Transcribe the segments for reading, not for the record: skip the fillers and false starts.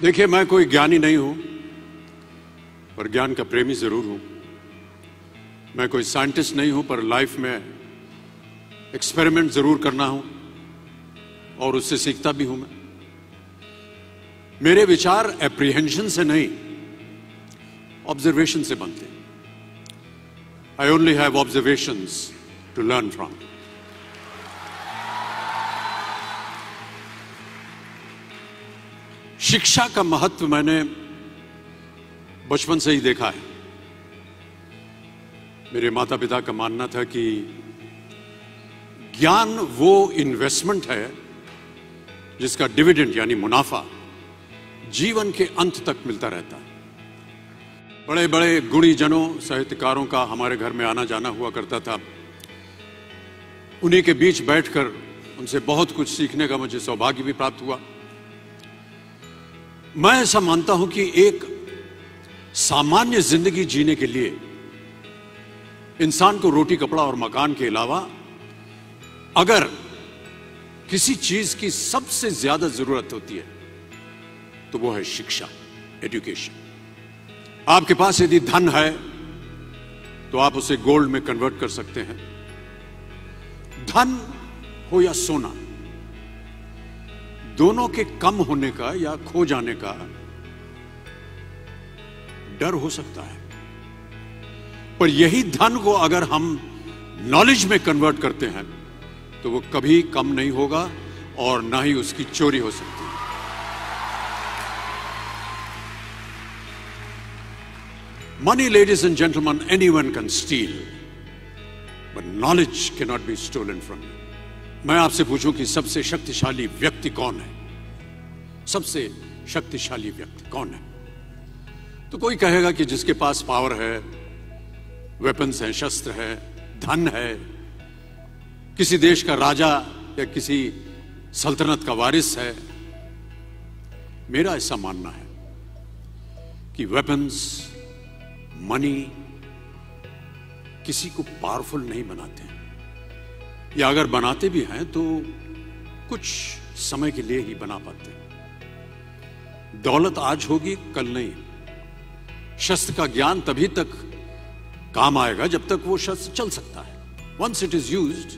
देखिए, मैं कोई ज्ञानी नहीं हूं, पर ज्ञान का प्रेमी जरूर हूं। मैं कोई साइंटिस्ट नहीं हूं, पर लाइफ में एक्सपेरिमेंट जरूर करना हूं और उससे सीखता भी हूं। मेरे विचार एप्रीहेंशन से नहीं, ऑब्जर्वेशन से बनते हैं। I only have observations to learn from. शिक्षा का महत्व मैंने बचपन से ही देखा है। मेरे माता पिता का मानना था कि ज्ञान वो इन्वेस्टमेंट है जिसका डिविडेंड यानी मुनाफा जीवन के अंत तक मिलता रहता है। बड़े बड़े गुणी जनों, साहित्यकारों का हमारे घर में आना जाना हुआ करता था। उन्हीं के बीच बैठकर उनसे बहुत कुछ सीखने का मुझे सौभाग्य भी प्राप्त हुआ। मैं ऐसा मानता हूं कि एक सामान्य जिंदगी जीने के लिए इंसान को रोटी, कपड़ा और मकान के अलावा अगर किसी चीज की सबसे ज्यादा जरूरत होती है तो वो है शिक्षा, एजुकेशन। आपके पास यदि धन है तो आप उसे गोल्ड में कन्वर्ट कर सकते हैं। धन हो या सोना, दोनों के कम होने का या खो जाने का डर हो सकता है, पर यही धन को अगर हम नॉलेज में कन्वर्ट करते हैं तो वो कभी कम नहीं होगा और ना ही उसकी चोरी हो सकती है। Money, ladies and gentlemen, anyone can steal, but knowledge cannot be stolen from you. मैं आपसे पूछूं कि सबसे शक्तिशाली व्यक्ति कौन है? सबसे शक्तिशाली व्यक्ति कौन है? तो कोई कहेगा कि जिसके पास पावर है, वेपन्स हैं, शस्त्र है, धन है, किसी देश का राजा या किसी सल्तनत का वारिस है। मेरा ऐसा मानना है कि वेपन्स, मनी किसी को पावरफुल नहीं बनाते हैं, या अगर बनाते भी हैं तो कुछ समय के लिए ही बना पाते हैं। दौलत आज होगी, कल नहीं। शस्त्र का ज्ञान तभी तक काम आएगा जब तक वो शस्त्र चल सकता है। Once it is used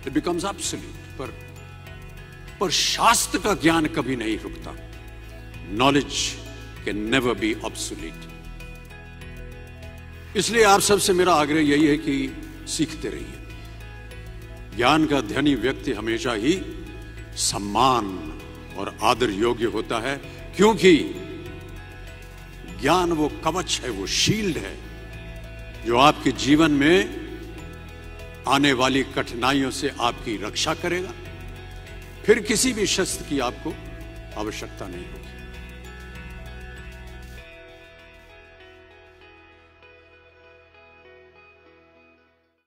it becomes absolute. पर शास्त्र का ज्ञान कभी नहीं रुकता। Knowledge can never be obsolete. इसलिए आप सबसे मेरा आग्रह यही है कि सीखते रहिए। ज्ञान का धनी व्यक्ति हमेशा ही सम्मान और आदर योग्य होता है, क्योंकि ज्ञान वो कवच है, वो शील्ड है जो आपके जीवन में आने वाली कठिनाइयों से आपकी रक्षा करेगा। फिर किसी भी शस्त्र की आपको आवश्यकता नहीं होगी।